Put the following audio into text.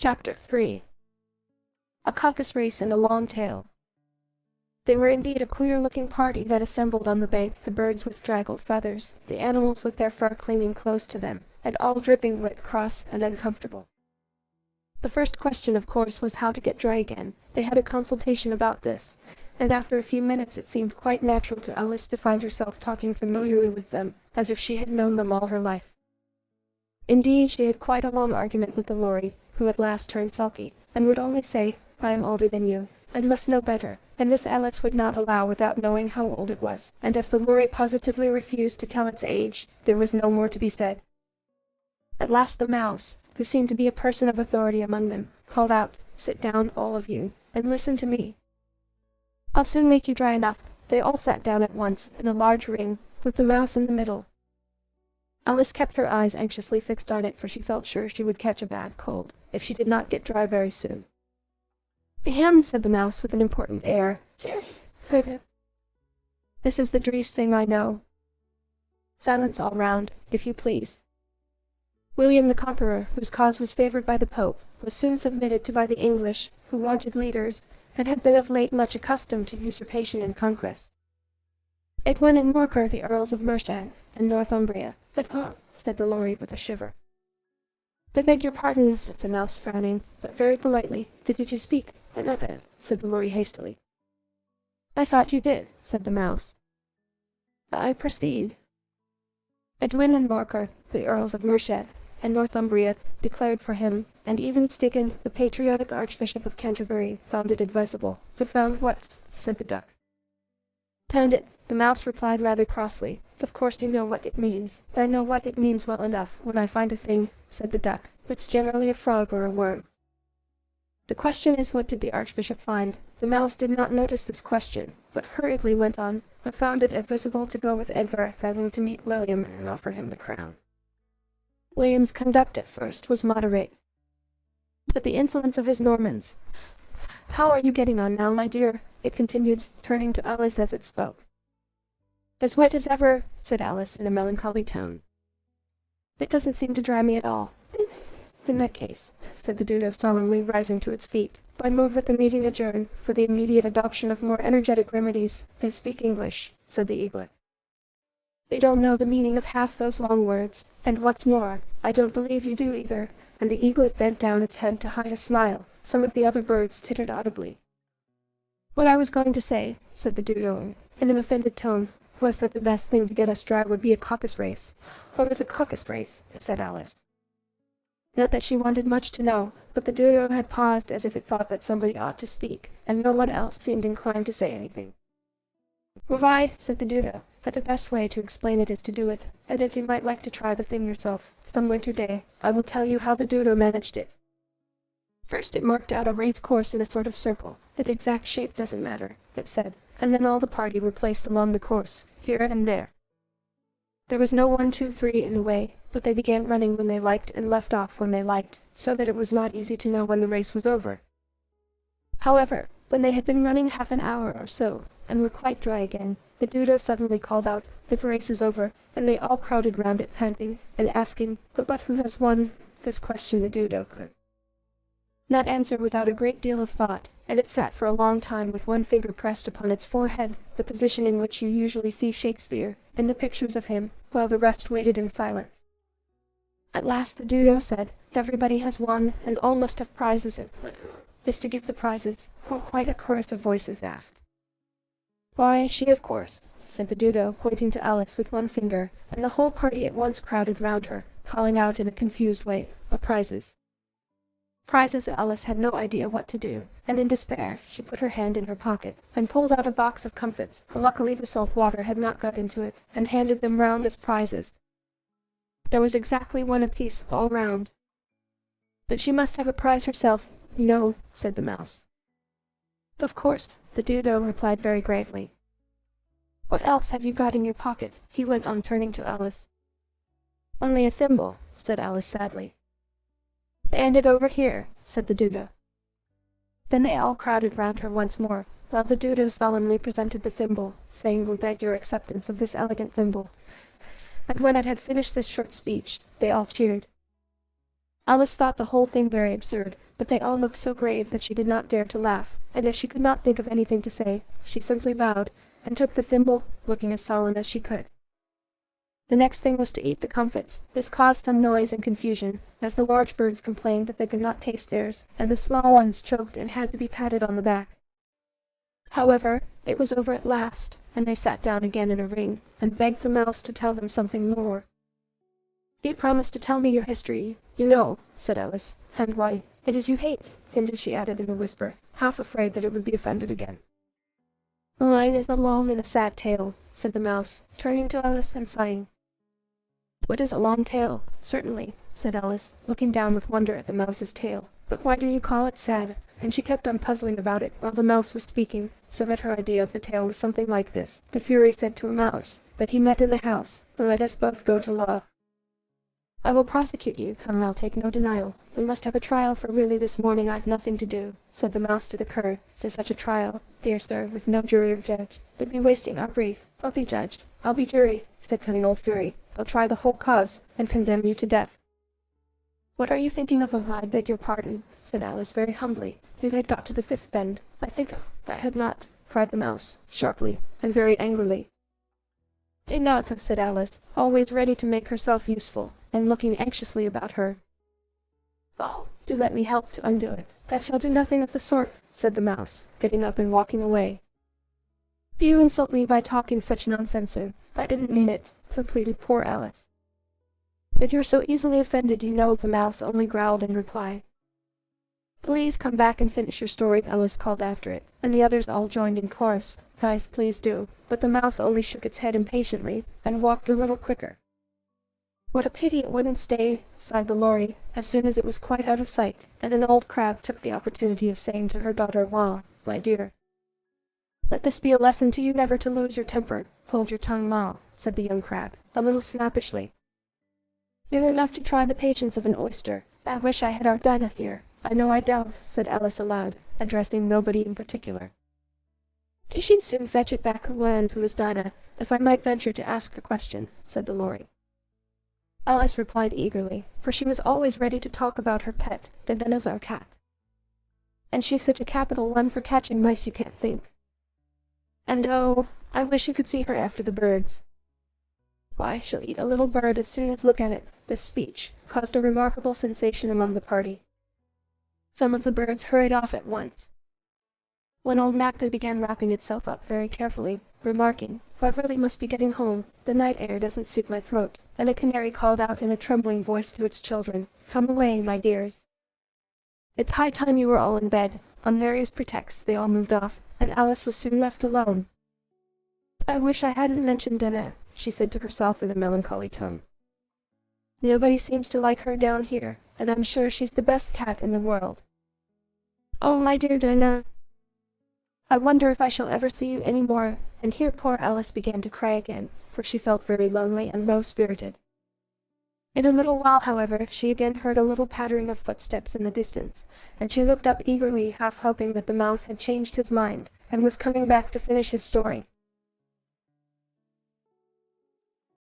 Chapter 3. A Caucus Race and a Long Tail. They were indeed a queer-looking party that assembled on the bank, the birds with draggled feathers, the animals with their fur clinging close to them, and all dripping wet, cross, and uncomfortable. The first question, of course, was how to get dry again. They had a consultation about this, and after a few minutes it seemed quite natural to Alice to find herself talking familiarly with them, as if she had known them all her life. Indeed, she had quite a long argument with the Lory, who at last turned sulky, and would only say, "I am older than you, and must know better," and this Alice would not allow without knowing how old it was, and as the Lory positively refused to tell its age, there was no more to be said. At last the Mouse, who seemed to be a person of authority among them, called out, "Sit down, all of you, and listen to me. I'll soon make you dry enough." They all sat down at once, in a large ring, with the Mouse in the middle. Alice kept her eyes anxiously fixed on it, for she felt sure she would catch a bad cold, if she did not get dry very soon. "Ahem," said the Mouse with an important air. "This is the driest thing I know." Silence all round, if you please. William the Conqueror, whose cause was favoured by the Pope, was soon submitted to by the English, who wanted leaders, and had been of late much accustomed to usurpation and conquest. Edwin and Morcar, the Earls of Mercia and Northumbria. Said the Lory with a shiver. "I beg your pardon," said the Mouse, frowning, but very politely. "Didn't you speak?" said the Lory hastily. "I thought you did," said the Mouse. "I proceed." Edwin and Morcar, the Earls of Mercia and Northumbria, declared for him, and even Stigand, the patriotic Archbishop of Canterbury, found it advisable. "But found what?" said the Duck. "Found it," the Mouse replied rather crossly. "Of course you know what it means." "I know what it means well enough. When I find a thing," said the Duck, "it's generally a frog or a worm." "The question is, what did the Archbishop find?" The Mouse did not notice this question, but hurriedly went on. "I found it advisable to go with Edgar than to meet William and offer him the crown." William's conduct at first was moderate, but the insolence of his Normans— "How are you getting on now, my dear?" it continued, turning to Alice as it spoke. "As wet as ever," said Alice in a melancholy tone. "It doesn't seem to dry me at all." "In that case," said the Dodo solemnly, rising to its feet, "I move that the meeting adjourn, for the immediate adoption of more energetic remedies." "I speak English," said the Eaglet. "They don't know the meaning of half those long words, and what's more, I don't believe you do either," and the Eaglet bent down its head to hide a smile. Some of the other birds tittered audibly. "What I was going to say," said the Dodo, in an offended tone, "was that the best thing to get us dry would be a caucus race." "What is a caucus race?" said Alice. Not that she wanted much to know, but the Dodo had paused as if it thought that somebody ought to speak, and no one else seemed inclined to say anything. "Why," said the Dodo, "but the best way to explain it is to do it, and if you might like to try the thing yourself, some winter day, I will tell you how the Dodo managed it. First it marked out a race course in a sort of circle. Its exact shape doesn't matter, it said, and then all the party were placed along the course, here and there. There was no 1, 2, 3 in a way, but they began running when they liked and left off when they liked, so that it was not easy to know when the race was over. However, when they had been running half an hour or so, and were quite dry again, the Dodo suddenly called out, 'The race is over,' and they all crowded round it panting, and asking, 'But who has won?' This question the Dodo could not answer without a great deal of thought, and it sat for a long time with one finger pressed upon its forehead, the position in which you usually see Shakespeare in the pictures of him, while the rest waited in silence. At last the Dodo said, 'Everybody has won, and all must have prizes.' Is to give the prizes? Quite a chorus of voices asked. "Why, she of course," said the Dodo, pointing to Alice with one finger, and the whole party at once crowded round her, calling out in a confused way, "Prizes." Prizes! Alice had no idea what to do, and in despair she put her hand in her pocket, and pulled out a box of comfits, luckily the salt water had not got into it, and handed them round as prizes. There was exactly one apiece all round. "But she must have a prize herself, you know," said the Mouse. "Of course," the Dodo replied very gravely. "What else have you got in your pocket?" he went on, turning to Alice. "Only a thimble," said Alice sadly. "Hand it over here," said the Dodo. Then they all crowded round her once more, while the Dodo solemnly presented the thimble, saying, "We beg your acceptance of this elegant thimble." And when it had finished this short speech, they all cheered. Alice thought the whole thing very absurd, but they all looked so grave that she did not dare to laugh, and as she could not think of anything to say, she simply bowed, and took the thimble, looking as solemn as she could. The next thing was to eat the comfits. This caused some noise and confusion, as the large birds complained that they could not taste theirs, and the small ones choked and had to be patted on the back. However, it was over at last, and they sat down again in a ring, and begged the mouse to tell them something more. "You promised to tell me your history, you know," said Alice, "and why it is you hate," and she added in a whisper, half afraid that it would be offended again. "Mine is a long and a sad tale," said the mouse, turning to Alice and sighing. "What is a long tail?" "Certainly," said Alice, looking down with wonder at the mouse's tail. "But why do you call it sad?" And she kept on puzzling about it while the mouse was speaking, so that her idea of the tale was something like this. The fury said to a mouse, that he met in the house, "Let us both go to law. I will prosecute you, and I'll take no denial. We must have a trial, for really this morning I've nothing to do," said the mouse to the cur. "To such a trial, dear sir, with no jury or judge, would be wasting our brief. I'll be judged, I'll be jury," said cunning old Fury. "I'll try the whole cause, and condemn you to death." "What are you thinking of? I beg your pardon," said Alice very humbly. "We had got to the fifth bend. I had not," cried the mouse, sharply, and very angrily. "Did not," said Alice, always ready to make herself useful, and looking anxiously about her. "Oh, do let me help to undo it." "I shall do nothing of the sort," said the mouse, getting up and walking away. "Do you insult me by talking such nonsense, sir? I didn't mean it," pleaded poor Alice. "But you're so easily offended, you know," the mouse only growled in reply. "Please come back and finish your story," Alice called after it, and the others all joined in chorus. "Guys, please do." But the mouse only shook its head impatiently, and walked a little quicker. "What a pity it wouldn't stay," sighed the Lory, as soon as it was quite out of sight, and an old crab took the opportunity of saying to her daughter, "Well, my dear, let this be a lesson to you never to lose your temper." "Hold your tongue, Ma," said the young crab, a little snappishly. "You're enough to try the patience of an oyster. I wish I had our Dinah here." "I know I don't," said Alice aloud, addressing nobody in particular. "She'd soon fetch it back land. Who is Dinah, if I might venture to ask the question?" said the Lory. Alice replied eagerly, for she was always ready to talk about her pet, the dinosaur cat. "And she's such a capital one for catching mice you can't think. And oh, I wish you could see her after the birds. Why, she'll eat a little bird as soon as look at it." This speech caused a remarkable sensation among the party. Some of the birds hurried off at once. When old Magpie began wrapping itself up very carefully, remarking, "I really must be getting home. The night air doesn't suit my throat," and a canary called out in a trembling voice to its children, "Come away, my dears. It's high time you were all in bed." On various pretexts they all moved off, and Alice was soon left alone. "I wish I hadn't mentioned Dinah," she said to herself in a melancholy tone. "Nobody seems to like her down here, and I'm sure she's the best cat in the world. Oh, my dear Dinah, I wonder if I shall ever see you any more." And here poor Alice began to cry again, for she felt very lonely and low-spirited. In a little while, however, she again heard a little pattering of footsteps in the distance, and she looked up eagerly, half hoping that the mouse had changed his mind, and was coming back to finish his story.